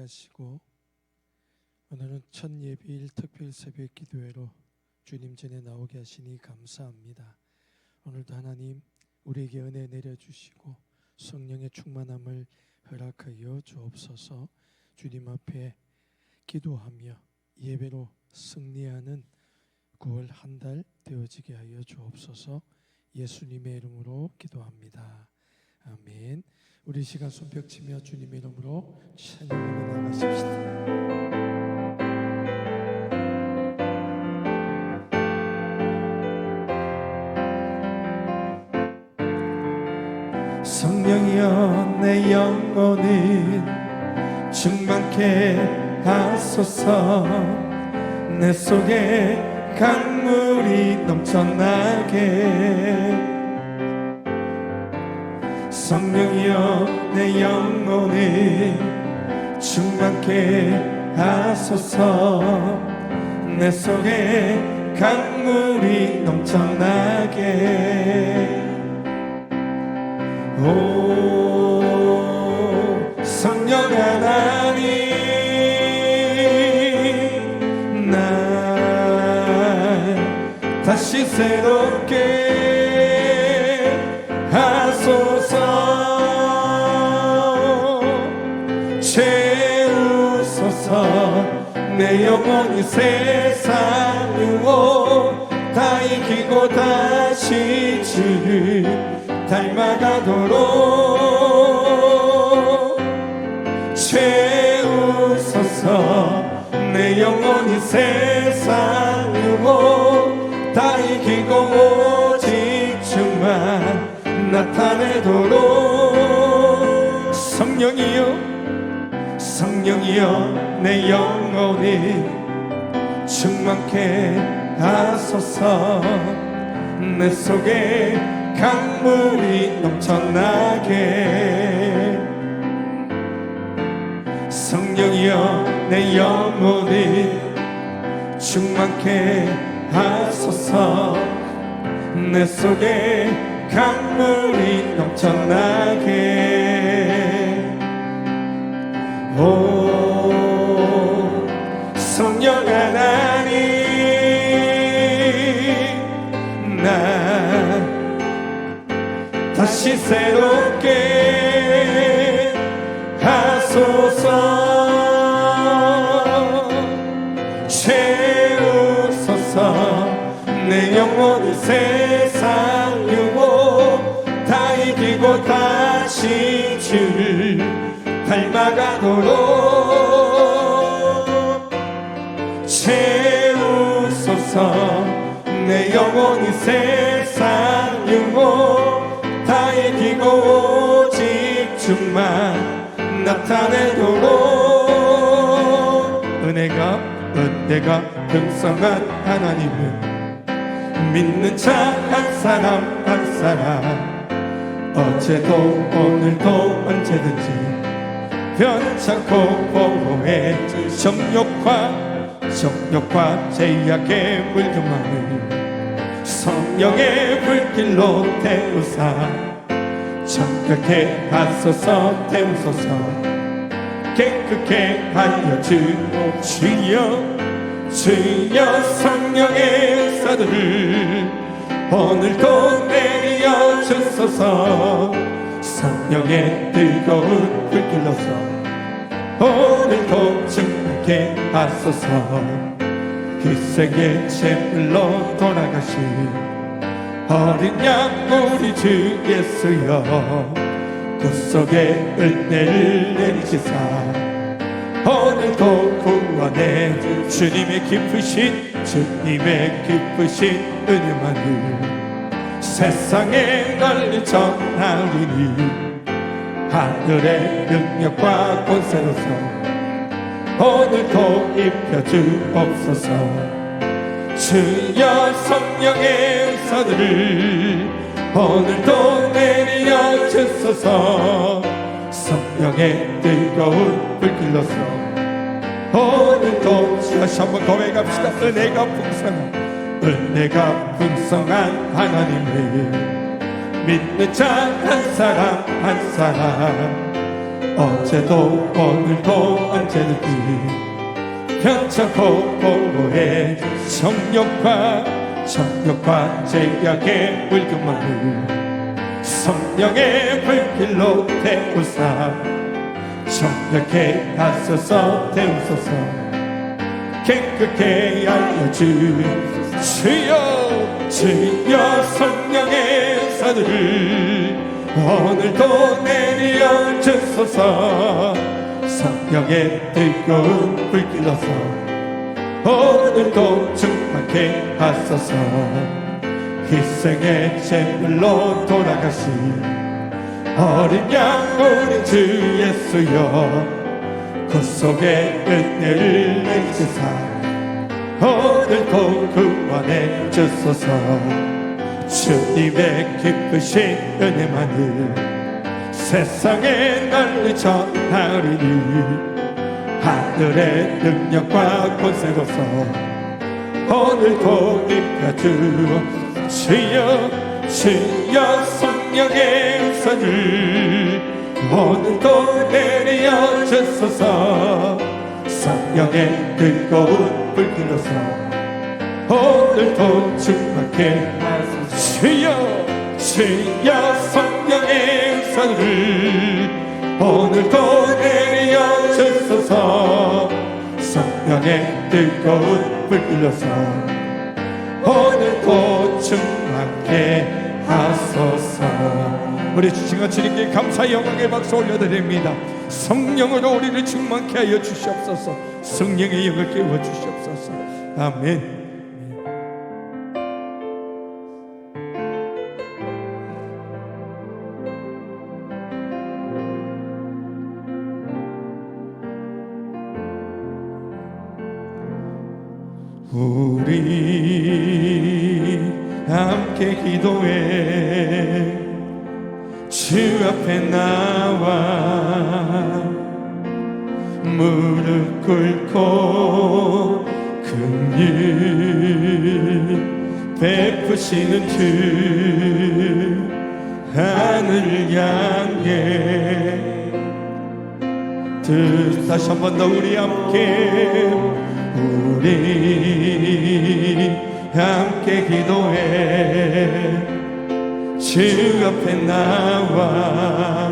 하시고 오늘은 첫 예비일 특별 새벽 기도회로 주님 전에 나오게 하시니 감사합니다. 오늘도 하나님 우리에게 은혜 내려주시고 성령의 충만함을 허락하여 주옵소서. 주님 앞에 기도하며 예배로 승리하는 9월 한 달 되어지게 하여 주옵소서. 예수님의 이름으로 기도합니다. 아멘. 우리 시간 손뼉치며 주님의 이름으로 찬양하며 나가십시다. 성령이여 내 영혼을 충만케 하소서. 내 속에 강물이 넘쳐나게. 성령이여 내 영혼을 충만케 하소서. 내 속에 강물이 넘쳐나게. 오 성령 하나님, 날 다시 새롭게 하소서. 채우소서. 내 영혼이 세상 유혹 다 이기고 다시 주를 닮아가도록 채우소서. 내 영혼이 세상 유혹 다 이기고 오직 주만 나타내도록. 성령이여 내 영혼이 충만케 하소서. 내 속에 강물이 넘쳐나게. 성령이여 내 영혼이 충만케 하소서. 내 속에 강물이 넘쳐나게. 오 성령 하나님, 나 다시 새롭게 하소서. 채우소서. 내 영혼이 세상 유혹 다 이기고 다시 주를 닮아가도록 채우소서. 내 영혼이 세상 유혹 다 이기고 오직 주만 나타내도록. 은혜가 풍성한 하나님은 믿는 자 한 사람 한 사람 어제도 오늘도 언제든지 변찮고 보호해. 정욕과 죄악의 물들만을 성령의 불길로 태우사 정결케 하소서. 태우소서. 깨끗게 하여 주여 성령의 역사들을 오늘도 내려 주소서. 성령의 뜨거운 불길로서 오늘도 증하게 하소서. 희생의 제물로 돌아가신 어린 양 우리 주 예수여, 구속의 은혜를 내리시사 오늘도 구원해 주님의 기쁘신 은혜만을 세상에 널리 전하리니. 하늘의 능력과 권세로서 오늘도 입혀주옵소서. 주여 성령의 은사들을 오늘도 내려 주소서. 성령의 뜨거운 불길로서 오늘도 다시 한번 고백합시다. 은혜가 풍성한 하나님을 믿는 자 한 사람 한 사람 어제도 오늘도 언제든지 편찮고 보호해 정력과 제약의 물금만을 성령의 불길로 태우사 정력해 가소서 태우소서 깨끗게 하여 주여 성령의 사들을 오늘도 내려 주소서 성령의 뜨거운 불길로서 오늘도 충만케 하소서 희생의 제물로 돌아가신 어린 양 우리 주 예수여 구속의 은혜를 내주사 오늘도 구원해 주소서 주님의 기쁘신 은혜만을 세상에 널리 전하리니 하늘의 능력과 권세로서 오늘도 입혀주시여 주여 성령의 은사를 오늘도 내려 주소서 성령의 뜨거운 불길로서 오늘도 충만케 주여 성령의 은사를 오늘도 내려 주소서 성령의 뜨거운 불길로서 오늘도 충만케 하소서. 우리 주신 것 주님께 감사의 영광의 박수 올려드립니다. 성령으로 우리를 충만케 하여 주시옵소서. 성령의 영을 깨워 주시옵소서. 아멘. 우리 함께 기도해 주 앞에 나와 무릎 꿇고 긍휼 베푸시는 주 하늘 향해 다시 한 번 더 우리 함께 기도해 주 앞에 나와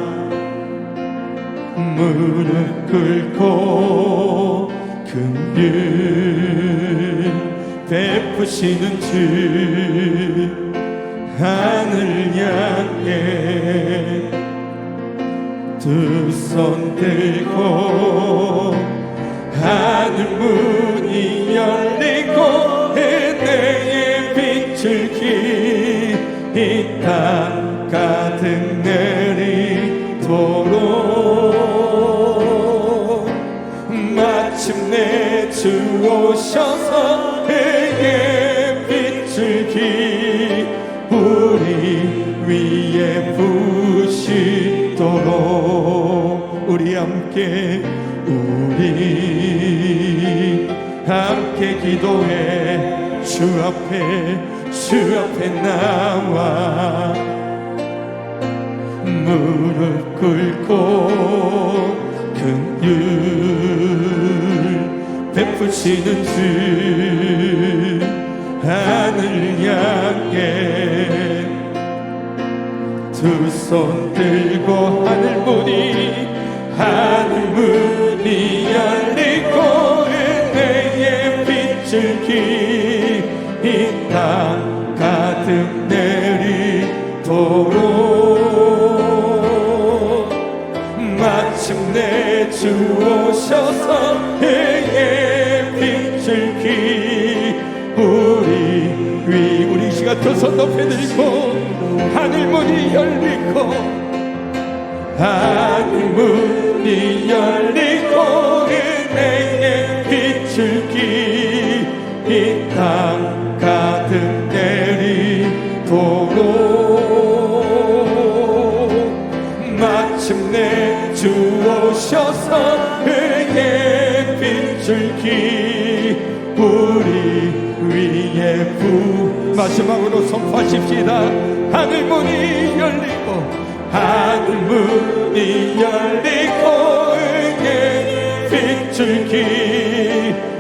무릎 꿇고 긍휼 베푸시는 주 하늘 향해 두 손 들고 하늘 문이 열리고 은혜의 빛을 이 땅 가득 내리도록 마침내 주 오셔서 그의 빛을 우리 위에 부시도록 우리 함께 기도해 주 앞에 나와 무릎 꿇고 긍휼 베푸시는 주 하늘 향해 두 손 들고 하늘 문이 열리고 은혜의 빛을 이 땅 가득 내리도록 마침내 주 오셔서 그의 빛을 우리 시가 두 손 높이 들고 하늘 문이 열리고 은혜의 빛을 이 땅 가득 내리도록 마침내 주 오셔서 그의 빛을 우리 위에 마지막으로 선포하십시다. 하늘 문이 열리고 하늘 문이 열리고 의의 빛을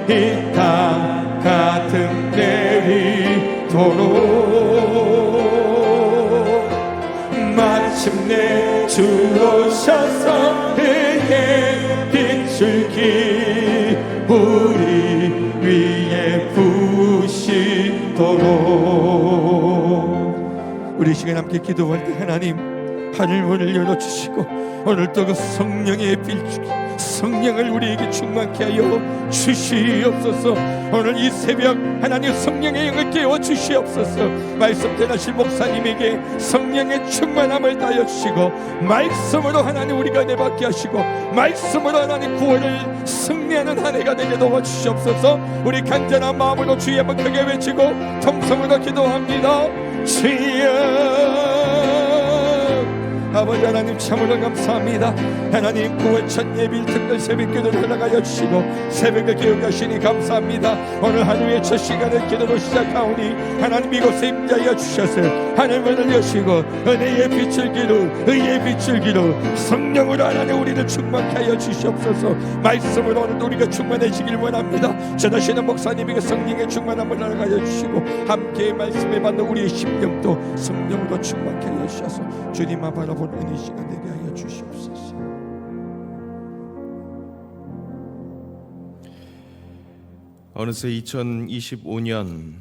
이 땅 가득 내리도록 마침내 주 오셔서 의의 빛을 우리 위에 부으시도록. 우리 시간 함께 기도할 때 하나님 하늘 문을 열어주시고 오늘도 그 성령의 빛 성령을 우리에게 충만케 하여 주시옵소서. 오늘 이 새벽 하나님 성령의 영을 깨워 주시옵소서. 말씀 전하실 목사님에게 성령의 충만함을 다하여 주시고 말씀으로 하나님 우리가 내받게 하시고 말씀으로 하나님 구원을 승리하는 한 해가 되게 도와주시옵소서. 우리 간절한 마음으로 주의 이름을 크게 외치고 통성으로 기도합니다. 주여 아버지 하나님 참으로 감사합니다. 하나님 9월 첫 예bil 특별 새벽 기도를 허락하여 주시고 새벽을 기억하시니 감사합니다. 오늘 하루의 첫 시간을 기도로 시작하오니 하나님 이곳에 임자여 주셔서 하늘문을 여시고 은혜의 빛을 기루 의의 빛을 기루 성령으로 하나님 우리를 충만케 하여 주시옵소서. 말씀으로 오늘 우리가 충만해지길 원합니다. 전하시는 목사님에게 성령의 충만함을 허락하여 주시고 함께 말씀에 받는 우리의 심령도 성령으로 충만케 하여 주셔서 주님만 바라보는 은혜 시간 되게 하여 주시옵소서. 어느새 2025년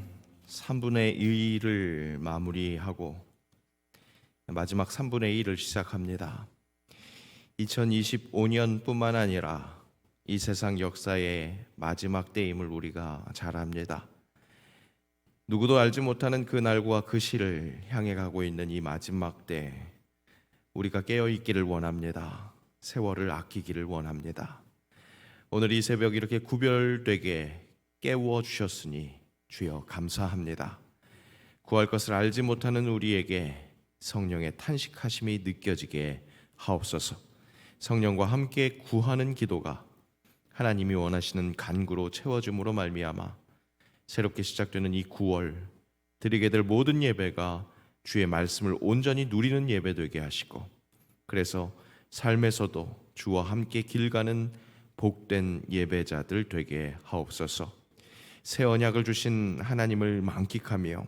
3분의 1을 마무리하고 마지막 3분의 1을 시작합니다. 2025년뿐만 아니라 이 세상 역사의 마지막 때임을 우리가 잘 압니다. 누구도 알지 못하는 그 날과 그 시를 향해 가고 있는 이 마지막 때 우리가 깨어있기를 원합니다. 세월을 아끼기를 원합니다. 오늘 이 새벽 이렇게 구별되게 깨워주셨으니 주여 감사합니다. 구할 것을 알지 못하는 우리에게 성령의 탄식하심이 느껴지게 하옵소서. 성령과 함께 구하는 기도가 하나님이 원하시는 간구로 채워줌으로 말미암아 새롭게 시작되는 이 9월 드리게 될 모든 예배가 주의 말씀을 온전히 누리는 예배 되게 하시고 그래서 삶에서도 주와 함께 길 가는 복된 예배자들 되게 하옵소서. 새 언약을 주신 하나님을 만끽하며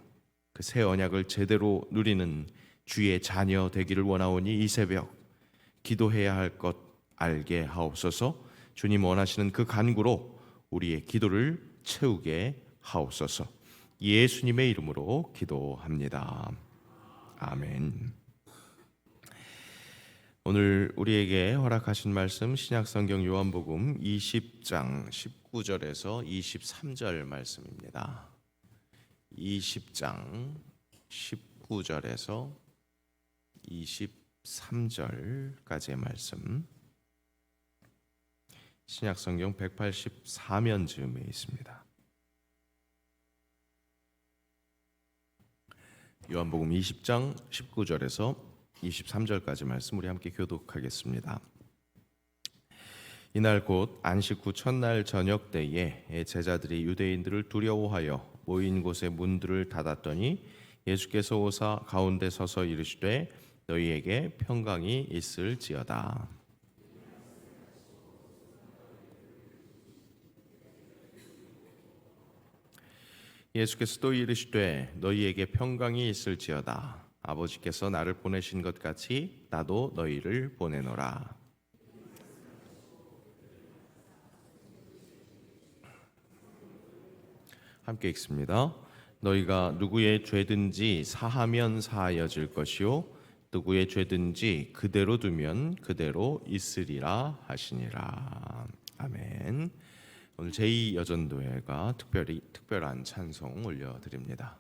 그 새 언약을 제대로 누리는 주의 자녀 되기를 원하오니 이 새벽 기도해야 할 것 알게 하옵소서. 주님 원하시는 그 간구로 우리의 기도를 채우게 하옵소서. 예수님의 이름으로 기도합니다. 아멘. 오늘 우리에게 허락하신 말씀 신약성경 요한복음 20장 19절에서 23절 말씀입니다. 20장 19절에서 23절까지의 말씀 신약성경 184면 즈음에 있습니다. 요한복음 20장 19절에서 23절까지 말씀 우리 함께 교독하겠습니다. 이날 곧 안식 후 첫날 저녁 때에 제자들이 유대인들을 두려워하여 모인 곳의 문들을 닫았더니 예수께서 오사 가운데 서서 이르시되 너희에게 평강이 있을지어다. 예수께서 또 이르시되 너희에게 평강이 있을지어다. 아버지께서 나를 보내신 것 같이 나도 너희를 보내노라. 함께 읽습니다. 너희가 누구의 죄든지 사하면 사하여질 것이요 누구의 죄든지 그대로 두면 그대로 있으리라 하시니라. 아멘. 오늘 제2여전도회가 특별한 찬송 올려드립니다.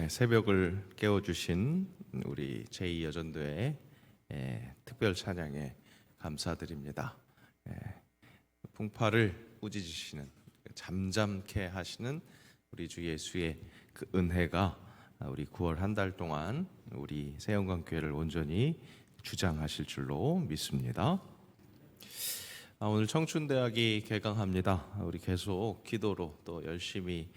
네, 새벽을 깨워주신 우리 제2여전도의 특별 찬양에 감사드립니다. 풍파를 꾸짖으시는, 잠잠케 하시는 우리 주 예수의 그 은혜가 우리 9월 한 달 동안 우리 새영광교회를 온전히 주장하실 줄로 믿습니다. 오늘 청춘대학이 개강합니다. 우리 계속 기도로 또 열심히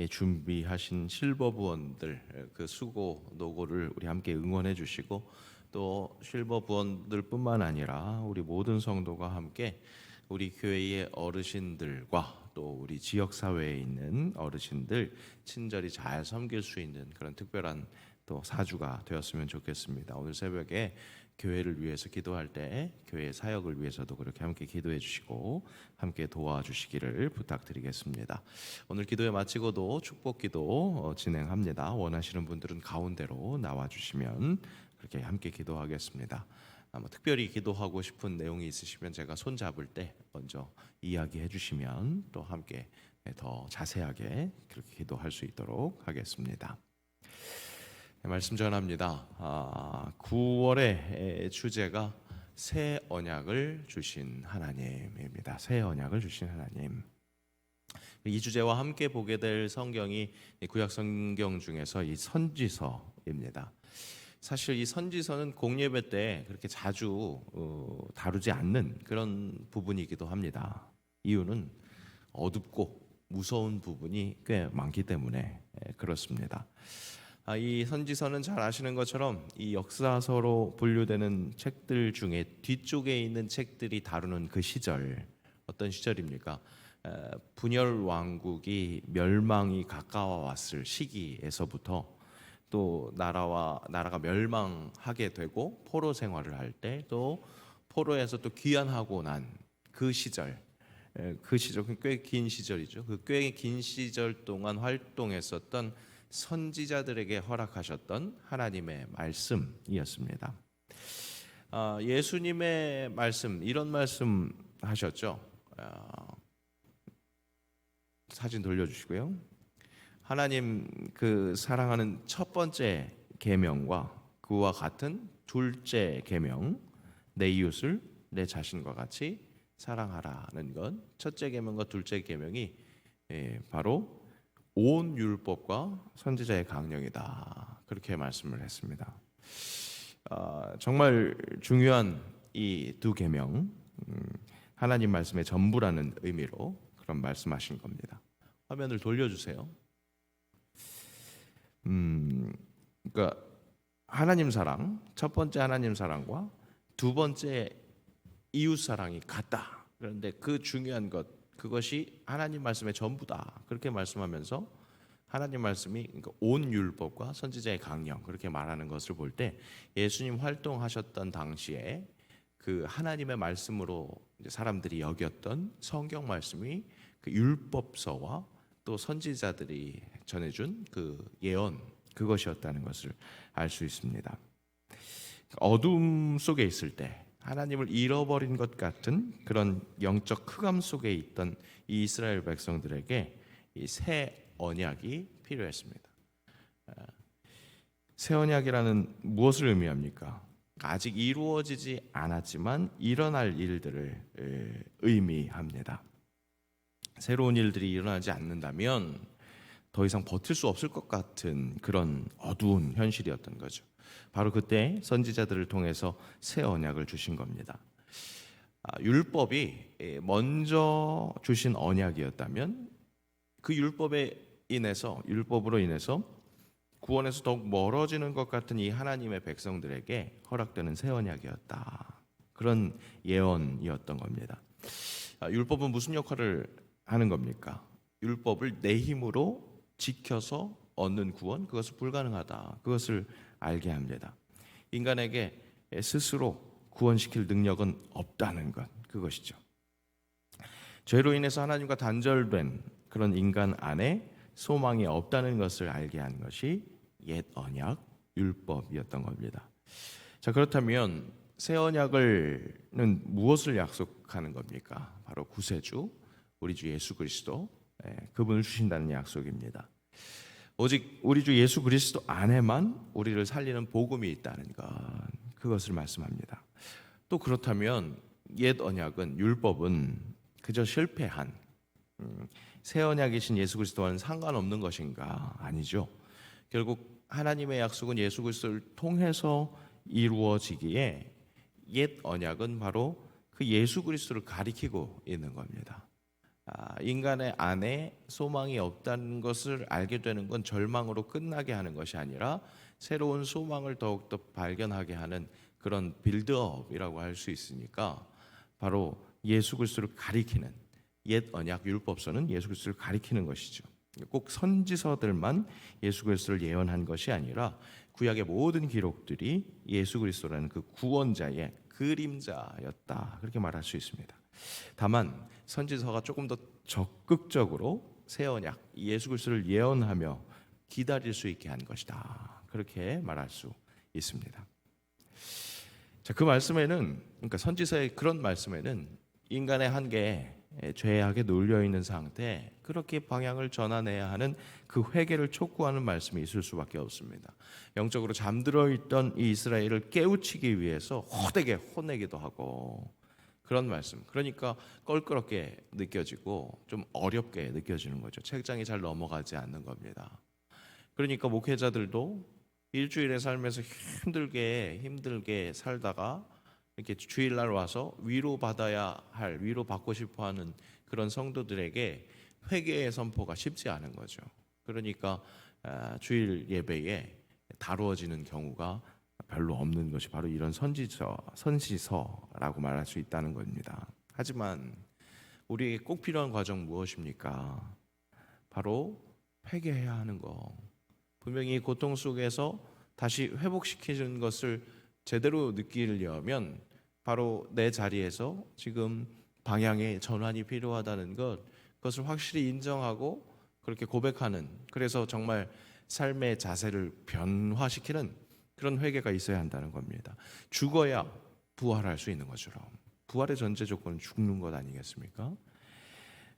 준비하신 실버부원들 그 수고 노고를 우리 함께 응원해 주시고, 또 실버부원들뿐만 아니라 우리 모든 성도가 함께 우리 교회의 어르신들과 또 우리 지역 사회에 있는 어르신들 친절히 잘 섬길 수 있는 그런 특별한 또 사주가 되었으면 좋겠습니다. 오늘 새벽에 교회를 위해서 기도할 때 교회 사역을 위해서도 그렇게 함께 기도해 주시고 함께 도와주시기를 부탁드리겠습니다. 오늘 기도회 마치고도 축복 기도 진행합니다. 원하시는 분들은 가운데로 나와 주시면 그렇게 함께 기도하겠습니다. 특별히 기도하고 싶은 내용이 있으시면 제가 손 잡을 때 먼저 이야기해 주시면 또 함께 더 자세하게 그렇게 기도할 수 있도록 하겠습니다. 말씀 전합니다. 9월의 주제가 새 언약을 주신 하나님입니다. 새 언약을 주신 하나님. 이 주제와 함께 보게 될 성경이 구약 성경 중에서 이 선지서입니다. 사실 이 선지서는 공예배 때 그렇게 자주 다루지 않는 그런 부분이기도 합니다. 이유는 어둡고 무서운 부분이 꽤 많기 때문에 그렇습니다. 이 선지서는 잘 아시는 것처럼 이 역사서로 분류되는 책들 중에 뒤쪽에 있는 책들이 다루는 그 시절, 어떤 시절입니까? 분열 왕국이 멸망이 가까워왔을 시기에서부터 또 나라가 멸망하게 되고 포로 생활을 할 때, 또 포로에서 또 귀환하고 난 그 시절, 그 시절 꽤 긴 시절이죠. 그 꽤 긴 시절 동안 활동했었던 선지자들에게 허락하셨던 하나님의 말씀이었습니다. 예수님의 말씀, 이런 말씀 하셨죠. 사진 돌려주시고요. 하나님 그 사랑하는 첫 번째 계명과 그와 같은 둘째 계명, 내 이웃을 내 자신과 같이 사랑하라는 것, 첫째 계명과 둘째 계명이 바로 온 율법과 선지자의 강령이다, 그렇게 말씀을 했습니다. 정말 중요한 이 두 계명, 하나님 말씀의 전부라는 의미로 그런 말씀하신 겁니다. 화면을 돌려주세요. 그러니까 하나님 사랑, 첫 번째 하나님 사랑과 두 번째 이웃 사랑이 같다. 그런데 그 중요한 것, 그것이 하나님 말씀의 전부다, 그렇게 말씀하면서 하나님 말씀이 온 율법과 선지자의 강령, 그렇게 말하는 것을 볼 때 예수님 활동하셨던 당시에 그 하나님의 말씀으로 사람들이 여겼던 성경 말씀이 그 율법서와 또 선지자들이 전해준 그 예언, 그것이었다는 것을 알 수 있습니다. 어둠 속에 있을 때 하나님을 잃어버린 것 같은 그런 영적 흑암 속에 있던 이 이스라엘 백성들에게 이 새 언약이 필요했습니다. 새 언약이라는 무엇을 의미합니까? 아직 이루어지지 않았지만 일어날 일들을 의미합니다. 새로운 일들이 일어나지 않는다면 더 이상 버틸 수 없을 것 같은 그런 어두운 현실이었던 거죠. 바로 그때 선지자들을 통해서 새 언약을 주신 겁니다. 율법이 먼저 주신 언약이었다면 그 율법으로 인해서 구원에서 더욱 멀어지는 것 같은 이 하나님의 백성들에게 허락되는 새 언약이었다, 그런 예언이었던 겁니다. 율법은 무슨 역할을 하는 겁니까? 율법을 내 힘으로 지켜서 얻는 구원, 그것은 불가능하다, 그것을 알게 합니다. 인간에게 스스로 구원시킬 능력은 없다는 것, 그것이죠. 죄로 인해서 하나님과 단절된 그런 인간 안에 소망이 없다는 것을 알게 한 것이 옛 언약, 율법이었던 겁니다. 자, 그렇다면 새 언약은 무엇을 약속하는 겁니까? 바로 구세주, 우리 주 예수 그리스도, 그분을 주신다는 약속입니다. 오직 우리 주 예수 그리스도 안에만 우리를 살리는 복음이 있다는 것, 그것을 말씀합니다. 또 그렇다면 옛 언약은, 율법은 그저 실패한 새 언약이신 예수 그리스도와는 상관없는 것인가? 아니죠. 결국 하나님의 약속은 예수 그리스도를 통해서 이루어지기에 옛 언약은 바로 그 예수 그리스도를 가리키고 있는 겁니다. 인간의 안에 소망이 없다는 것을 알게 되는 건 절망으로 끝나게 하는 것이 아니라 새로운 소망을 더욱더 발견하게 하는 그런 빌드업이라고 할 수 있으니까, 바로 예수 그리스도를 가리키는, 옛 언약 율법서는 예수 그리스도를 가리키는 것이죠. 꼭 선지서들만 예수 그리스도를 예언한 것이 아니라 구약의 모든 기록들이 예수 그리스도라는 그 구원자의 그림자였다, 그렇게 말할 수 있습니다. 다만 선지서가 조금 더 적극적으로 새 언약 예수 그리스도를 예언하며 기다릴 수 있게 한 것이다, 그렇게 말할 수 있습니다. 자, 그 말씀에는, 그러니까 선지서의 그런 말씀에는 인간의 한계에 죄악에 눌려 있는 상태, 그렇게 방향을 전환해야 하는 그 회개를 촉구하는 말씀이 있을 수밖에 없습니다. 영적으로 잠들어 있던 이 이스라엘을 깨우치기 위해서 호되게 혼내기도 하고, 그런 말씀. 그러니까 껄끄럽게 느껴지고 좀 어렵게 느껴지는 거죠. 책장이 잘 넘어가지 않는 겁니다. 그러니까 목회자들도 일주일의 삶에서 힘들게 살다가 이렇게 주일날 와서 위로받아야 할, 위로받고 싶어하는 그런 성도들에게 회개의 선포가 쉽지 않은 거죠. 그러니까 주일 예배에 다루어지는 경우가 별로 없는 것이 바로 이런 선지서라고 말할 수 있다는 겁니다. 하지만 우리에게 꼭 필요한 과정 무엇입니까? 바로 회개해야 하는 거. 분명히 고통 속에서 다시 회복시키는 것을 제대로 느끼려면 바로 내 자리에서 지금 방향의 전환이 필요하다는 것, 그것을 확실히 인정하고 그렇게 고백하는, 그래서 정말 삶의 자세를 변화시키는 그런 회개가 있어야 한다는 겁니다. 죽어야 부활할 수 있는 것처럼 부활의 전제 조건은 죽는 것 아니겠습니까?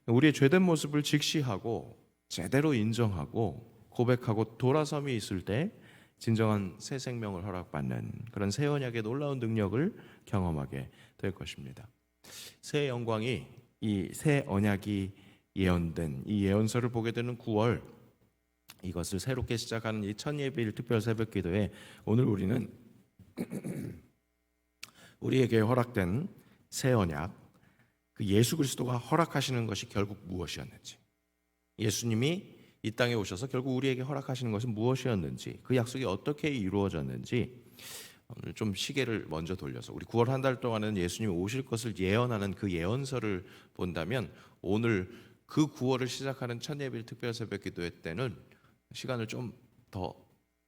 우리의 죄된 모습을 직시하고 제대로 인정하고 고백하고 돌아섬이 있을 때 진정한 새 생명을 허락받는 그런 새 언약의 놀라운 능력을 경험하게 될 것입니다. 새 영광이, 이 새 언약이 예언된 이 예언서를 보게 되는 9월, 이것을 새롭게 시작하는 이 첫 예배일 특별 새벽 기도에 오늘 우리는 우리에게 허락된 새 언약, 그 예수 그리스도가 허락하시는 것이 결국 무엇이었는지, 예수님이 이 땅에 오셔서 결국 우리에게 허락하시는 것은 무엇이었는지, 그 약속이 어떻게 이루어졌는지, 오늘 좀 시계를 먼저 돌려서 우리 9월 한 달 동안은 예수님이 오실 것을 예언하는 그 예언서를 본다면, 오늘 그 9월을 시작하는 첫 예배일 특별 새벽 기도회 때는 시간을 좀 더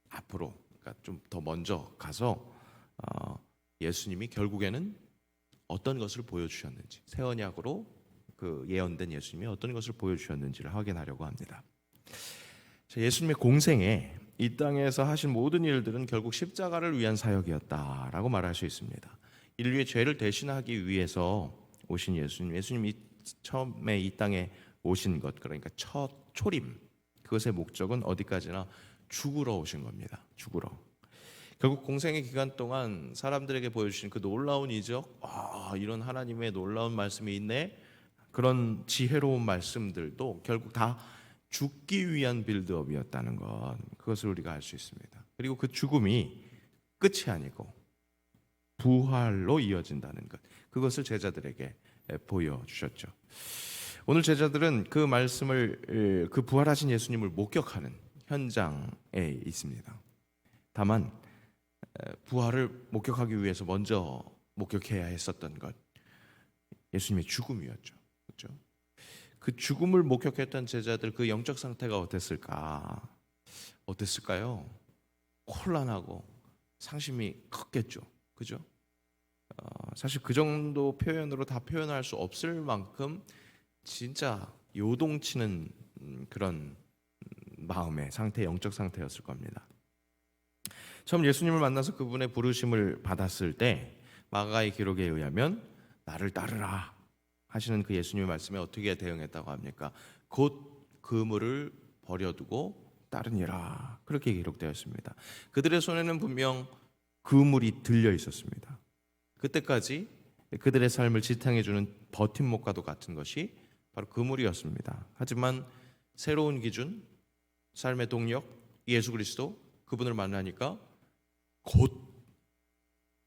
앞으로, 그러니까 좀 더 먼저 가서 예수님이 결국에는 어떤 것을 보여주셨는지, 새 언약으로 그 예언된 예수님이 어떤 것을 보여주셨는지를 확인하려고 합니다. 예수님의 공생에 이 땅에서 하신 모든 일들은 결국 십자가를 위한 사역이었다라고 말할 수 있습니다. 인류의 죄를 대신하기 위해서 오신 예수님이 처음에 이 땅에 오신 것, 그러니까 첫 초림, 그것의 목적은 어디까지나 죽으러 오신 겁니다. 죽으러. 결국 공생의 기간 동안 사람들에게 보여주신 그 놀라운 이적, 이런 하나님의 놀라운 말씀이 있네, 그런 지혜로운 말씀들도 결국 다 죽기 위한 빌드업이었다는 것, 그것을 우리가 알 수 있습니다. 그리고 그 죽음이 끝이 아니고 부활로 이어진다는 것, 그것을 제자들에게 보여주셨죠. 오늘 제자들은 그 말씀을, 그 부활하신 예수님을 목격하는 현장에 있습니다. 다만 부활을 목격하기 위해서 먼저 목격해야 했었던 것, 예수님의 죽음이었죠. 그렇죠? 그 죽음을 목격했던 제자들, 그 영적 상태가 어땠을까요? 혼란하고 상심이 컸겠죠. 그죠? 사실 그 정도 표현으로 다 표현할 수 없을 만큼 진짜 요동치는 그런 마음의 상태, 영적 상태였을 겁니다. 처음 예수님을 만나서 그분의 부르심을 받았을 때 마가의 기록에 의하면 나를 따르라 하시는 그 예수님의 말씀에 어떻게 대응했다고 합니까? 곧 그물을 버려두고 따르니라. 그렇게 기록되었습니다. 그들의 손에는 분명 그물이 들려 있었습니다. 그때까지 그들의 삶을 지탱해주는 버팀목과도 같은 것이 바로 그물이었습니다. 하지만 새로운 기준, 삶의 동력, 예수 그리스도, 그분을 만나니까 곧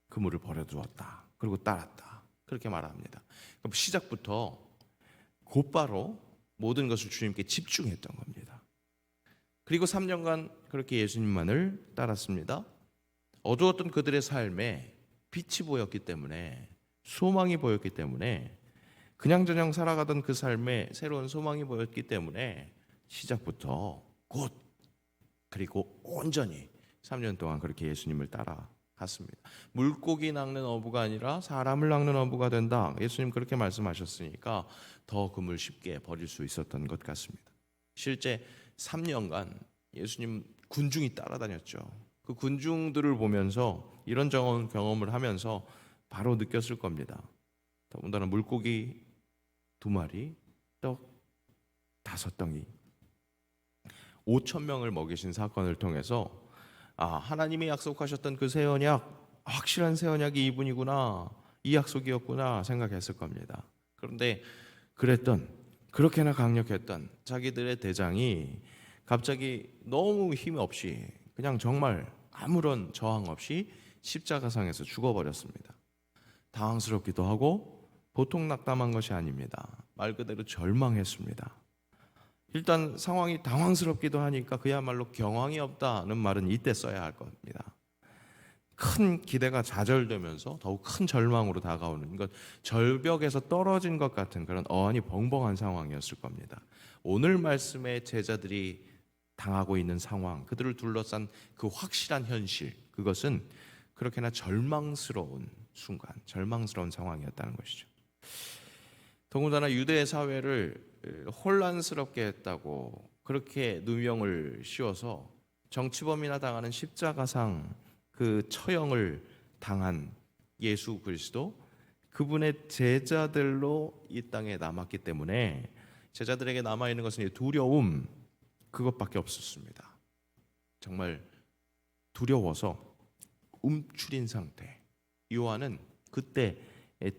그물을 버려두었다. 그리고 따랐다. 그렇게 말합니다. 그럼 시작부터 곧바로 모든 것을 주님께 집중했던 겁니다. 그리고 3년간 그렇게 예수님만을 따랐습니다. 어두웠던 그들의 삶에 빛이 보였기 때문에, 소망이 보였기 때문에, 그냥저냥 살아가던 그 삶에 새로운 소망이 보였기 때문에 시작부터 곧 그리고 온전히 3년 동안 그렇게 예수님을 따라갔습니다. 물고기 낚는 어부가 아니라 사람을 낚는 어부가 된다. 예수님 그렇게 말씀하셨으니까 더 그물 쉽게 버릴 수 있었던 것 같습니다. 실제 3년간 예수님 군중이 따라다녔죠. 그 군중들을 보면서 이런 경험을 하면서 바로 느꼈을 겁니다. 더군다나 물고기 2마리, 떡 5덩이, 5천 명을 먹이신 사건을 통해서 하나님이 약속하셨던 그 새 언약, 확실한 새 언약이 이분이구나, 이 약속이었구나 생각했을 겁니다. 그런데 그렇게나 강력했던 자기들의 대장이 갑자기 너무 힘 없이 그냥 정말 아무런 저항 없이 십자가상에서 죽어버렸습니다. 당황스럽기도 하고 보통 낙담한 것이 아닙니다. 말 그대로 절망했습니다. 일단 상황이 당황스럽기도 하니까 그야말로 경황이 없다는 말은 이때 써야 할 겁니다. 큰 기대가 좌절되면서 더욱 큰 절망으로 다가오는 것, 절벽에서 떨어진 것 같은 그런 어안이 벙벙한 상황이었을 겁니다. 오늘 말씀에 제자들이 당하고 있는 상황, 그들을 둘러싼 그 확실한 현실, 그것은 그렇게나 절망스러운 순간, 절망스러운 상황이었다는 것이죠. 더군다나 유대 사회를 혼란스럽게 했다고 그렇게 누명을 씌워서 정치범이나 당하는 십자가상 그 처형을 당한 예수 그리스도, 그분의 제자들로 이 땅에 남았기 때문에 제자들에게 남아있는 것은 두려움, 그것밖에 없었습니다. 정말 두려워서 움츠린 상태. 요한은 그때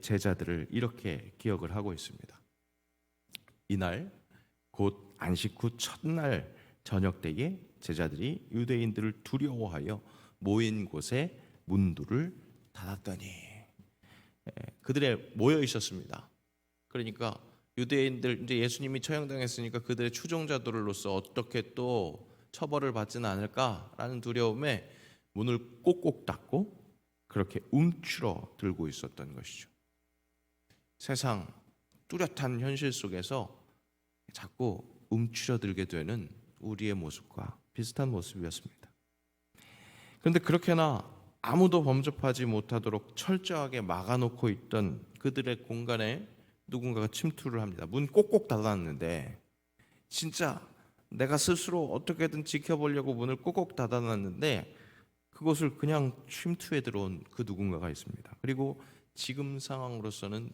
제자들을 이렇게 기억을 하고 있습니다. 이날 곧 안식 후 첫날 저녁 때에 제자들이 유대인들을 두려워하여 모인 곳에 문들을 닫았더니, 그들의 모여 있었습니다. 그러니까 유대인들, 이제 예수님이 처형당했으니까 그들의 추종자들로서 어떻게 또 처벌을 받지는 않을까라는 두려움에 문을 꼭꼭 닫고 그렇게 움츠러 들고 있었던 것이죠. 세상 뚜렷한 현실 속에서 자꾸 움츠러들게 되는 우리의 모습과 비슷한 모습이었습니다. 그런데 그렇게나 아무도 범접하지 못하도록 철저하게 막아놓고 있던 그들의 공간에 누군가가 침투를 합니다. 문 꼭꼭 닫아놨는데, 진짜 내가 스스로 어떻게든 지켜보려고 문을 꼭꼭 닫아놨는데 그곳을 그냥 침투해 들어온 그 누군가가 있습니다. 그리고 지금 상황으로서는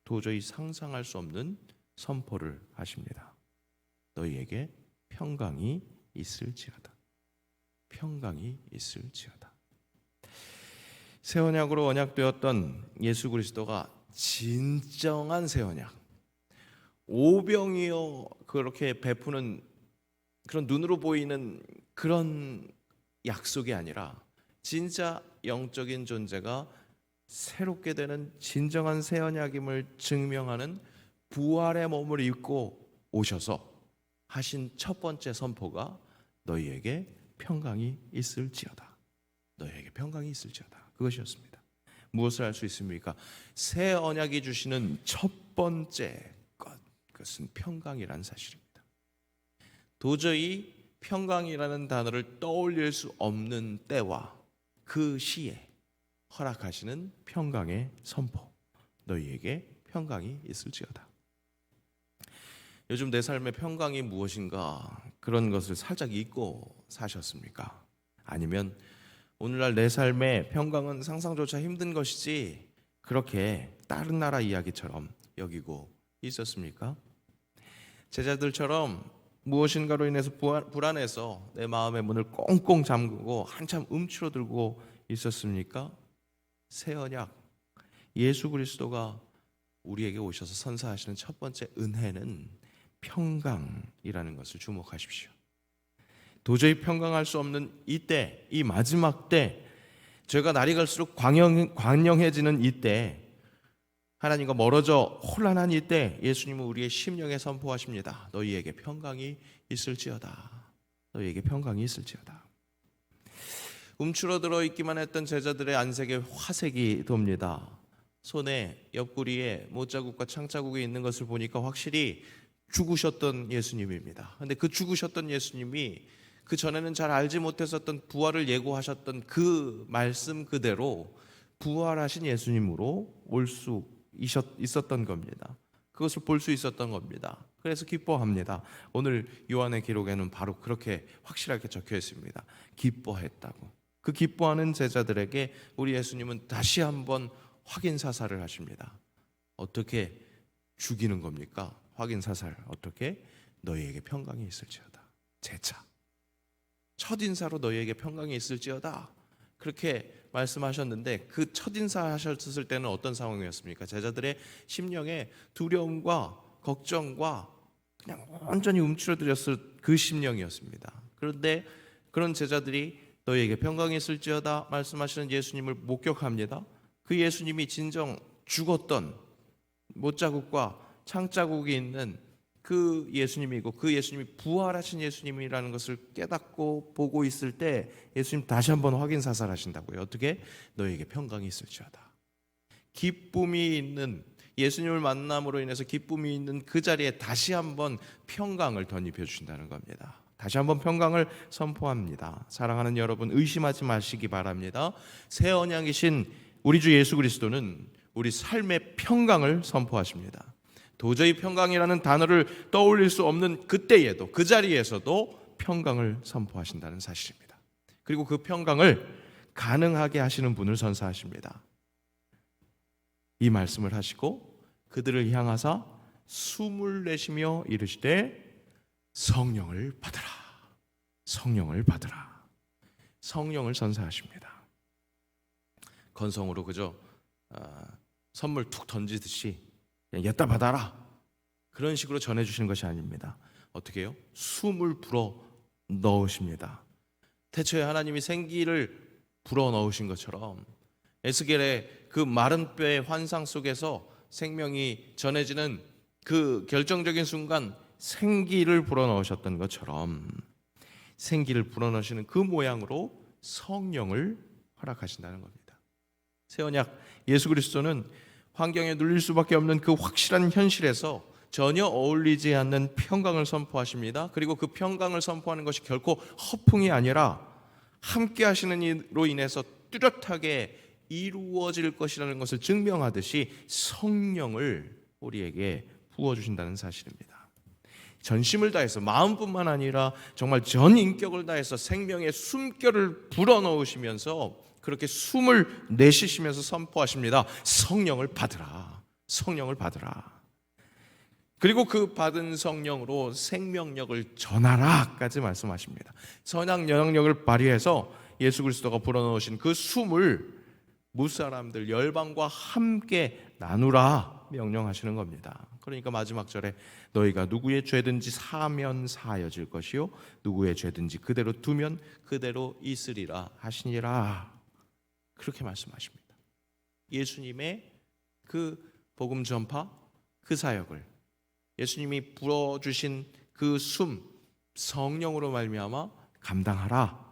도저히 상상할 수 없는 선포를 하십니다. 너희에게 평강이 있을지어다. 평강이 있을지어다. 새 언약으로 언약되었던 예수 그리스도가 진정한 새 언약, 오병이어 그렇게 베푸는 그런 눈으로 보이는 그런 약속이 아니라 진짜 영적인 존재가 새롭게 되는 진정한 새 언약임을 증명하는 부활의 몸을 입고 오셔서 하신 첫 번째 선포가 너희에게 평강이 있을지어다. 너희에게 평강이 있을지어다. 그것이었습니다. 무엇을 할 수 있습니까? 새 언약이 주시는 첫 번째 것, 그것은 평강이라는 사실입니다. 도저히 평강이라는 단어를 떠올릴 수 없는 때와 그 시에 허락하시는 평강의 선포, 너희에게 평강이 있을지어다. 요즘 내 삶의 평강이 무엇인가, 그런 것을 살짝 잊고 사셨습니까? 아니면 오늘날 내 삶의 평강은 상상조차 힘든 것이지 그렇게 다른 나라 이야기처럼 여기고 있었습니까? 제자들처럼 무엇인가로 인해서 불안해서 내 마음의 문을 꽁꽁 잠그고 한참 움츠러들고 있었습니까? 새 언약 예수 그리스도가 우리에게 오셔서 선사하시는 첫 번째 은혜는 평강이라는 것을 주목하십시오. 도저히 평강할 수 없는 이때, 이 마지막 때, 죄가 날이 갈수록 광영해지는 이때, 하나님과 멀어져 혼란한 이때 예수님은 우리의 심령에 선포하십니다. 너희에게 평강이 있을지어다. 너희에게 평강이 있을지어다. 움츠러들어 있기만 했던 제자들의 안색에 화색이 돕니다. 손에 옆구리에 못자국과 창자국이 있는 것을 보니까 확실히 죽으셨던 예수님입니다. 그런데 그 죽으셨던 예수님이 그 전에는 잘 알지 못했었던 부활을 예고하셨던 그 말씀 그대로 부활하신 예수님으로 올 수 있었던 겁니다. 그것을 볼 수 있었던 겁니다. 그래서 기뻐합니다. 오늘 요한의 기록에는 바로 그렇게 확실하게 적혀 있습니다. 기뻐했다고. 그 기뻐하는 제자들에게 우리 예수님은 다시 한번 확인 사살을 하십니다. 어떻게 죽이는 겁니까? 확인 사살. 어떻게? 너희에게 평강이 있을지어다. 재차. 첫인사로 너희에게 평강이 있을지어다. 그렇게 말씀하셨는데 그 첫인사 하셨을 때는 어떤 상황이었습니까? 제자들의 심령에 두려움과 걱정과 그냥 완전히 움츠러들었을 그 심령이었습니다. 그런데 그런 제자들이 너희에게 평강이 있을지어다 말씀하시는 예수님을 목격합니다. 그 예수님이 진정 죽었던 못자국과 창자국이 있는 그 예수님이고 그 예수님이 부활하신 예수님이라는 것을 깨닫고 보고 있을 때 예수님 다시 한번 확인 사살하신다고요. 어떻게? 너에게 평강이 있을지어다. 기쁨이 있는 예수님을 만남으로 인해서 기쁨이 있는 그 자리에 다시 한번 평강을 덧입혀 주신다는 겁니다. 다시 한번 평강을 선포합니다. 사랑하는 여러분, 의심하지 마시기 바랍니다. 새 언약이신 우리 주 예수 그리스도는 우리 삶의 평강을 선포하십니다. 도저히 평강이라는 단어를 떠올릴 수 없는 그때에도 그 자리에서도 평강을 선포하신다는 사실입니다. 그리고 그 평강을 가능하게 하시는 분을 선사하십니다. 이 말씀을 하시고 그들을 향하사 숨을 내쉬며 이르시되 성령을 받으라. 성령을 받으라. 성령을 선사하십니다. 건성으로 그저 선물 툭 던지듯이 그냥 엿다 받아라 그런 식으로 전해주시는 것이 아닙니다. 어떻게 해요? 숨을 불어 넣으십니다. 태초에 하나님이 생기를 불어 넣으신 것처럼 에스겔의 그 마른 뼈의 환상 속에서 생명이 전해지는 그 결정적인 순간 생기를 불어 넣으셨던 것처럼 생기를 불어 넣으시는 그 모양으로 성령을 허락하신다는 겁니다. 새 언약 예수 그리스도는 환경에 눌릴 수밖에 없는 그 확실한 현실에서 전혀 어울리지 않는 평강을 선포하십니다. 그리고 그 평강을 선포하는 것이 결코 허풍이 아니라 함께 하시는 이로 인해서 뚜렷하게 이루어질 것이라는 것을 증명하듯이 성령을 우리에게 부어주신다는 사실입니다. 전심을 다해서 마음뿐만 아니라 정말 전 인격을 다해서 생명의 숨결을 불어넣으시면서 그렇게 숨을 내쉬시면서 선포하십니다. 성령을 받으라. 성령을 받으라. 그리고 그 받은 성령으로 생명력을 전하라까지 말씀하십니다. 선한 영향력을 발휘해서 예수 그리스도가 불어넣으신 그 숨을 무사람들 열방과 함께 나누라 명령하시는 겁니다. 그러니까 마지막 절에 너희가 누구의 죄든지 사면 사여질 것이요 누구의 죄든지 그대로 두면 그대로 있으리라 하시니라. 그렇게 말씀하십니다. 예수님의 그 복음 전파, 그 사역을 예수님이 불어주신 그 숨, 성령으로 말미암아 감당하라.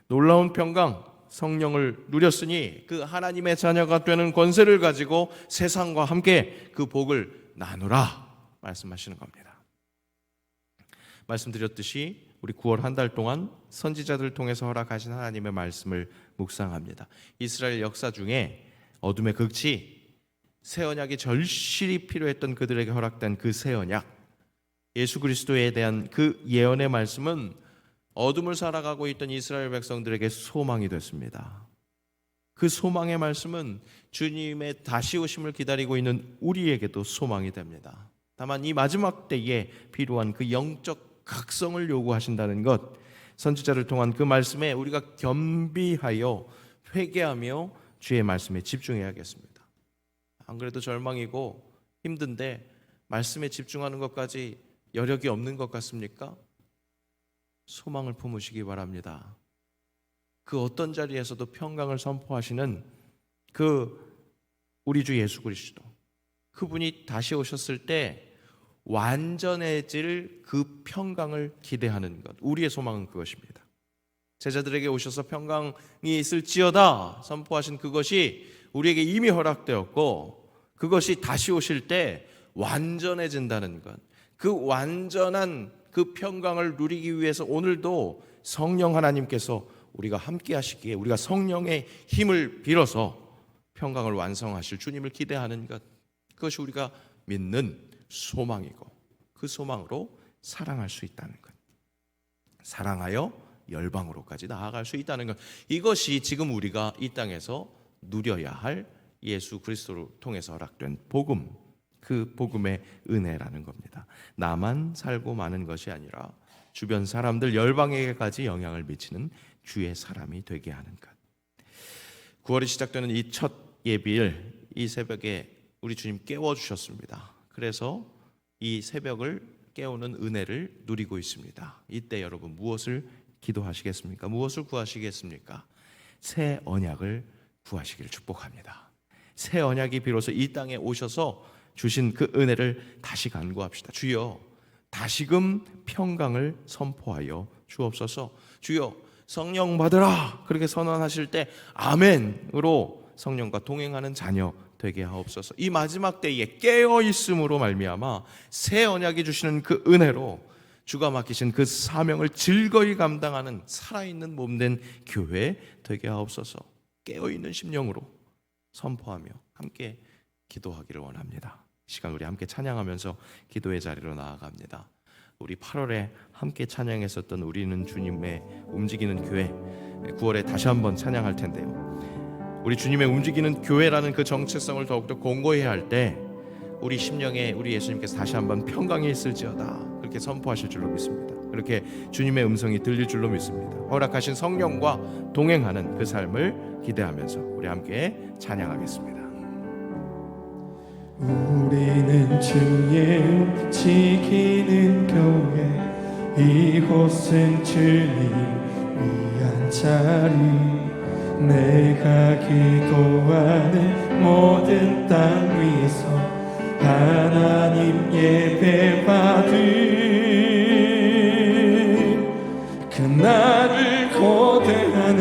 놀라운 평강, 성령을 누렸으니 그 하나님의 자녀가 되는 권세를 가지고 세상과 함께 그 복을 나누라 말씀하시는 겁니다. 말씀드렸듯이 우리 9월 한 달 동안 선지자들을 통해서 허락하신 하나님의 말씀을 묵상합니다. 이스라엘 역사 중에 어둠의 극치, 새 언약이 절실히 필요했던 그들에게 허락된 그 새 언약, 예수 그리스도에 대한 그 예언의 말씀은 어둠을 살아가고 있던 이스라엘 백성들에게 소망이 됐습니다. 그 소망의 말씀은 주님의 다시 오심을 기다리고 있는 우리에게도 소망이 됩니다. 다만 이 마지막 때에 필요한 그 영적 극성을 요구하신다는 것, 선지자를 통한 그 말씀에 우리가 겸비하여 회개하며 주의 말씀에 집중해야겠습니다. 안 그래도 절망이고 힘든데 말씀에 집중하는 것까지 여력이 없는 것 같습니까? 소망을 품으시기 바랍니다. 그 어떤 자리에서도 평강을 선포하시는 그 우리 주 예수 그리스도, 그분이 다시 오셨을 때 완전해질 그 평강을 기대하는 것, 우리의 소망은 그것입니다. 제자들에게 오셔서 평강이 있을지어다 선포하신 그것이 우리에게 이미 허락되었고, 그것이 다시 오실 때 완전해진다는 것, 그 완전한 그 평강을 누리기 위해서 오늘도 성령 하나님께서 우리가 함께 하시기에 우리가 성령의 힘을 빌어서 평강을 완성하실 주님을 기대하는 것, 그것이 우리가 믿는 소망이고, 그 소망으로 사랑할 수 있다는 것, 사랑하여 열방으로까지 나아갈 수 있다는 것, 이것이 지금 우리가 이 땅에서 누려야 할 예수 그리스도를 통해서 허락된 복음, 그 복음의 은혜라는 겁니다. 나만 살고 마는 것이 아니라 주변 사람들, 열방에게까지 영향을 미치는 주의 사람이 되게 하는 것. 9월이 시작되는 이 첫 예비일, 이 새벽에 우리 주님 깨워주셨습니다. 그래서 이 새벽을 깨우는 은혜를 누리고 있습니다. 이때 여러분 무엇을 기도하시겠습니까? 무엇을 구하시겠습니까? 새 언약을 구하시기를 축복합니다. 새 언약이 비로소 이 땅에 오셔서 주신 그 은혜를 다시 간구합시다. 주여, 다시금 평강을 선포하여 주옵소서. 주여, 성령 받으라 그렇게 선언하실 때 아멘으로 성령과 동행하는 자녀 되게 하옵소서. 이 마지막 때에 깨어 있음으로 말미암아 새 언약이 주시는 그 은혜로 주가 맡기신 그 사명을 즐거이 감당하는 살아있는 몸된 교회 되게 하옵소서. 깨어 있는 심령으로 선포하며 함께 기도하기를 원합니다. 이 시간 우리 함께 찬양하면서 기도의 자리로 나아갑니다. 우리 8월에 함께 찬양했었던 우리는 주님의 움직이는 교회, 9월에 다시 한번 찬양할 텐데요. 우리 주님의 움직이는 교회라는 그 정체성을 더욱더 공고히 할 때 우리 심령에 우리 예수님께서 다시 한번 평강이 있을지어다 그렇게 선포하실 줄로 믿습니다. 그렇게 주님의 음성이 들릴 줄로 믿습니다. 허락하신 성령과 동행하는 그 삶을 기대하면서 우리 함께 찬양하겠습니다. 우리는 주의 움직이는 교회, 이곳은 주님 위한 자리, 내가 기도하는 모든 땅 위에서 하나님 예배 받을 그날을 고대하네.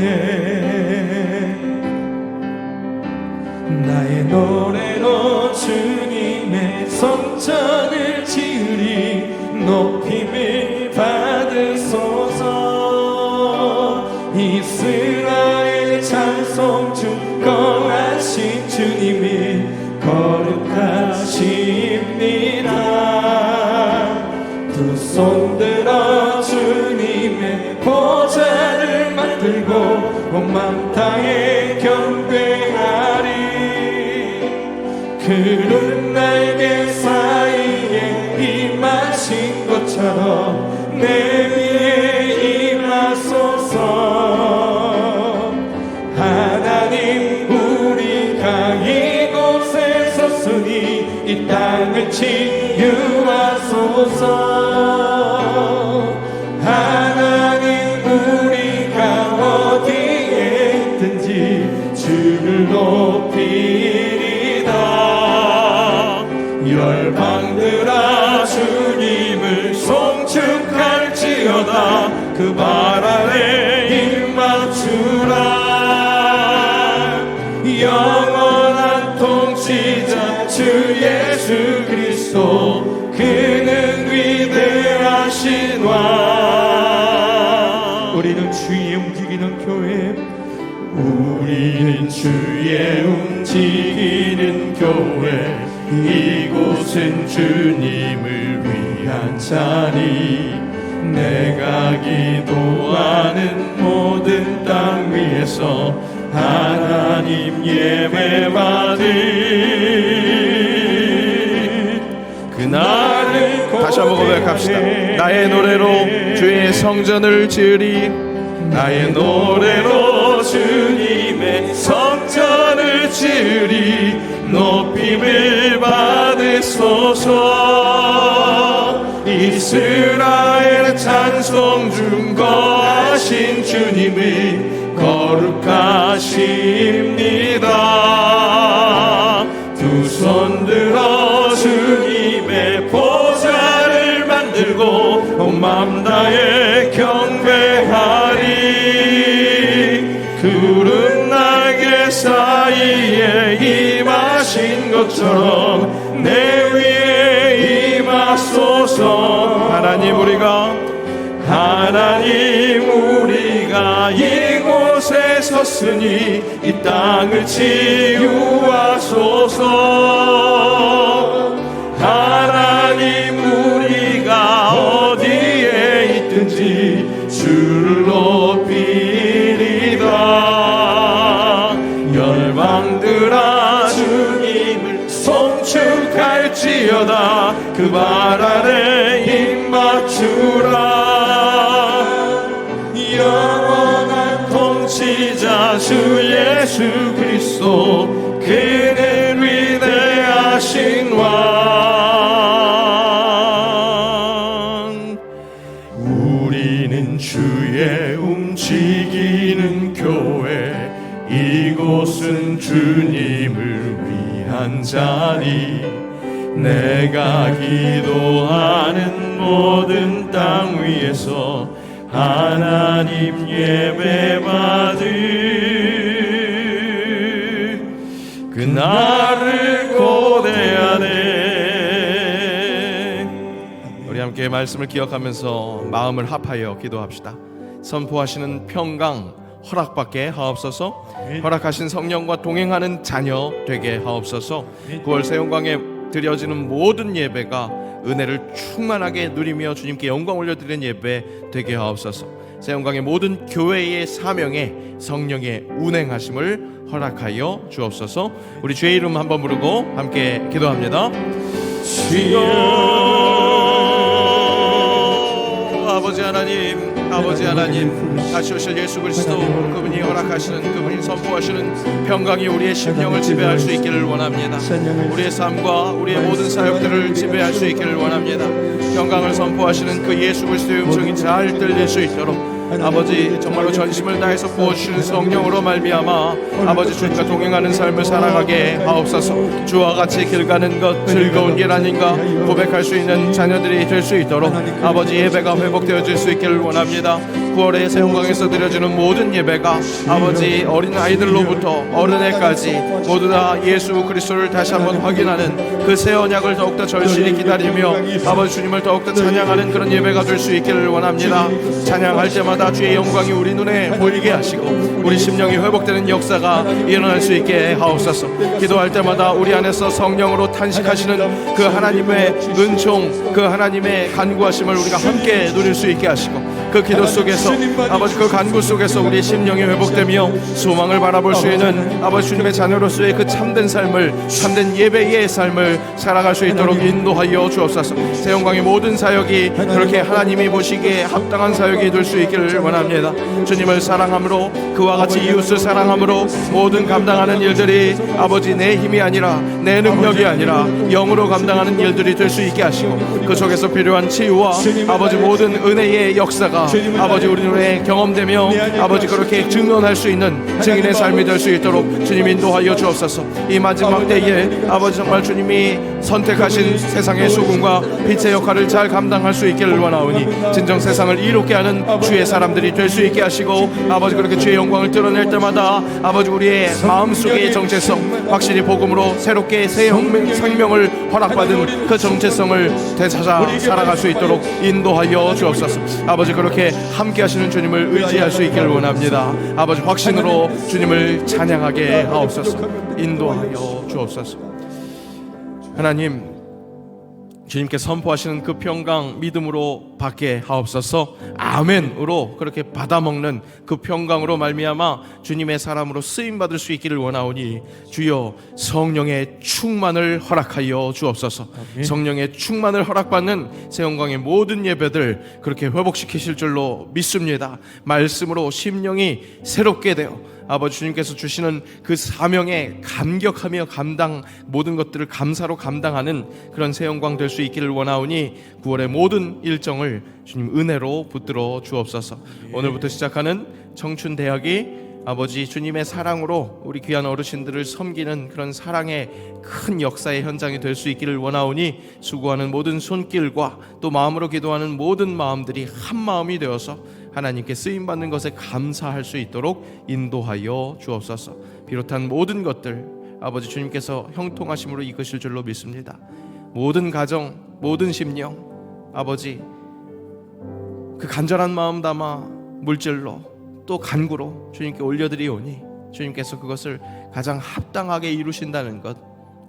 나의 노래로 주님의 성전을 지으리, 높임을 받으소서. 이스라엘 찬송 중 거하신 주님이 거룩하십니다. 두 손 들어 주님의 보좌를 만들고 온 맘 다해 경배하리. 그런 날개 사이에 임하신 것처럼 내 위에 임하소서. 하나님, 우리가 이곳에 섰으니 이 땅을 치유하소서. 하나님, 우리가 어디에 있든지 주를 높이리다. 열방들아 주님을 송축할지어다. 그 발 아래 입 맞추라. 영원한 통치자 주 예수 그리스도, 그는 위대하신 왕. 우리는 주의 움직이는 교회, 우리는 주의 움직이는 교회, 이곳은 주님을 위한 자리, 내가 기도하는 모든 땅 위에서 하나님 예배 받을 그날을 다시 다시 한번 고백합시다. 나의 노래로 주의 성전을 지으리. 나의 노래로 주님의 성전을 지으리. 높임을 받으소서. 이스라엘 찬송 중 거하신 주님을 거룩하십니다. 두 손 들어 주님의 보좌를 만들고 온 맘 다해 경배하리. 구름 날개 사이에 임하신 것처럼 내 위에 임하소서. 하나님 우리가 이곳에 섰으니 이 땅을 치유하소서. 하나님 우리가 어디에 있든지 주를 높이리다. 열방들아 주님을 송축할지어다. 그 발 아래 입 맞추라. 영원한 통치자 주 예수 그리스도, 그는 위대하신 왕. 우리는 주의 움직이는 교회, 이곳은 주님을 위한 자리. 내가 기도하는 모든 땅 위에서 하나님 예배 받을 그날을 고대하네. 우리 함께 말씀을 기억하면서 마음을 합하여 기도합시다. 선포하시는 평강 허락받게 하옵소서. 허락하신 성령과 동행하는 자녀 되게 하옵소서. 9월 새영광에 드려지는 모든 예배가 은혜를 충만하게 누리며 주님께 영광 올려드리는 예배 되게 하옵소서. 새영광의 모든 교회의 사명에 성령의 운행하심을 허락하여 주옵소서. 우리 주의 이름 한번 부르고 함께 기도합니다. 주여, 아버지 하나님, 아버지 하나님, 다시 오실 예수 그리스도, 그분이 허락하시는, 그분이 선포하시는 평강이 우리의 심령을 지배할 수 있기를 원합니다. 우리의 삶과 우리의 모든 사역들을 지배할 수 있기를 원합니다. 평강을 선포하시는 그 예수 그리스도의 음성이 잘 들릴 수 있도록 아버지 정말로 전심을 다해서 부어주시는 성령으로 말미암아 아버지 주님과 동행하는 삶을 살아가게 하옵소서. 주와 같이 길 가는 것 즐거운 길 아닌가 고백할 수 있는 자녀들이 될 수 있도록 아버지 예배가 회복되어질 수 있기를 원합니다. 9월에 새영광에서 드려지는 모든 예배가 아버지 어린 아이들로부터 어른애까지 모두 다 예수 그리스도를 다시 한번 확인하는 그 새 언약을 더욱더 절실히 기다리며 아버지 주님을 더욱더 찬양하는 그런 예배가 될 수 있기를 원합니다. 찬양할 때마다 주의 영광이 우리 눈에 보이게 하시고 우리 심령이 회복되는 역사가 일어날 수 있게 하옵소서. 기도할 때마다 우리 안에서 성령으로 탄식하시는 그 하나님의 은총, 그 하나님의 간구하심을 우리가 함께 누릴 수 있게 하시고 그 기도 속에서 아버지 그 간구 속에서 우리의 심령이 회복되며 소망을 바라볼 수 있는 아버지 주님의 자녀로서의 그 참된 삶을, 참된 예배의 삶을 살아갈 수 있도록 인도하여 주옵소서. 새영광의 모든 사역이 그렇게 하나님이 보시기에 합당한 사역이 될 수 있기를 원합니다. 주님을 사랑함으로, 그와 같이 이웃을 사랑함으로 모든 감당하는 일들이 아버지 내 힘이 아니라 내 능력이 아니라 영으로 감당하는 일들이 될 수 있게 하시고 그 속에서 필요한 치유와 아버지 모든 은혜의 역사가 아버지 우리 눈에 경험되며 아버지 그렇게 증언할 수 있는 증인의 삶이 될 수 있도록 주님 인도하여 주옵소서. 이 마지막 때에 아버지 정말 주님이 선택하신 세상의 소금과 빛의 역할을 잘 감당할 수 있기를 원하오니 진정 세상을 이롭게 하는 주의 사람들이 될 수 있게 하시고 아버지 그렇게 주의 영광을 드러낼 때마다 아버지 우리의 마음속의 정체성, 확실히 복음으로 새롭게 새 생명을 허락받은 그 정체성을 되찾아 살아갈 수 있도록 인도하여 주옵소서. 아버지 그렇게 함께 하시는 주님을 의지할 수 있기를 원합니다. 아버지 확신으로 주님을 찬양하게 하옵소서. 인도하여 주옵소서. 하나님, 주님께 선포하시는 그 평강 믿음으로 받게 하옵소서. 아멘으로 그렇게 받아먹는 그 평강으로 말미암아 주님의 사람으로 쓰임받을 수 있기를 원하오니 주여 성령의 충만을 허락하여 주옵소서. 아멘. 성령의 충만을 허락받는 새영광의 모든 예배들 그렇게 회복시키실 줄로 믿습니다. 말씀으로 심령이 새롭게 되어 아버지 주님께서 주시는 그 사명에 감격하며 모든 것들을 감사로 감당하는 그런 새 영광 될 수 있기를 원하오니 9월의 모든 일정을 주님 은혜로 붙들어 주옵소서. 오늘부터 시작하는 청춘 대학이 아버지 주님의 사랑으로 우리 귀한 어르신들을 섬기는 그런 사랑의 큰 역사의 현장이 될 수 있기를 원하오니 수고하는 모든 손길과 또 마음으로 기도하는 모든 마음들이 한 마음이 되어서 하나님께 쓰임받는 것에 감사할 수 있도록 인도하여 주옵소서. 비롯한 모든 것들 아버지 주님께서 형통하심으로 이끄실 줄로 믿습니다. 모든 가정, 모든 심령 아버지 그 간절한 마음 담아 물질로 또 간구로 주님께 올려드리오니 주님께서 그것을 가장 합당하게 이루신다는 것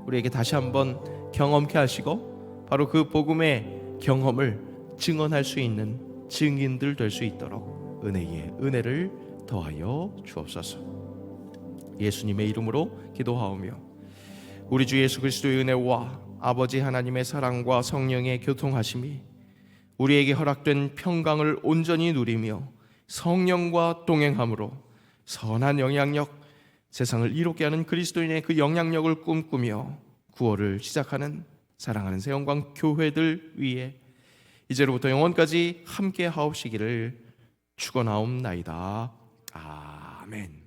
우리에게 다시 한번 경험케 하시고 바로 그 복음의 경험을 증언할 수 있는 증인들 될 수 있도록 은혜에 은혜를 더하여 주옵소서. 예수님의 이름으로 기도하오며 우리 주 예수 그리스도의 은혜와 아버지 하나님의 사랑과 성령의 교통하심이 우리에게 허락된 평강을 온전히 누리며 성령과 동행함으로 선한 영향력, 세상을 이롭게 하는 그리스도인의 그 영향력을 꿈꾸며 9월을 시작하는 사랑하는 새영광 교회들 위에 이제로부터 영원까지 함께 하옵시기를 축원하옵나이다. 아멘.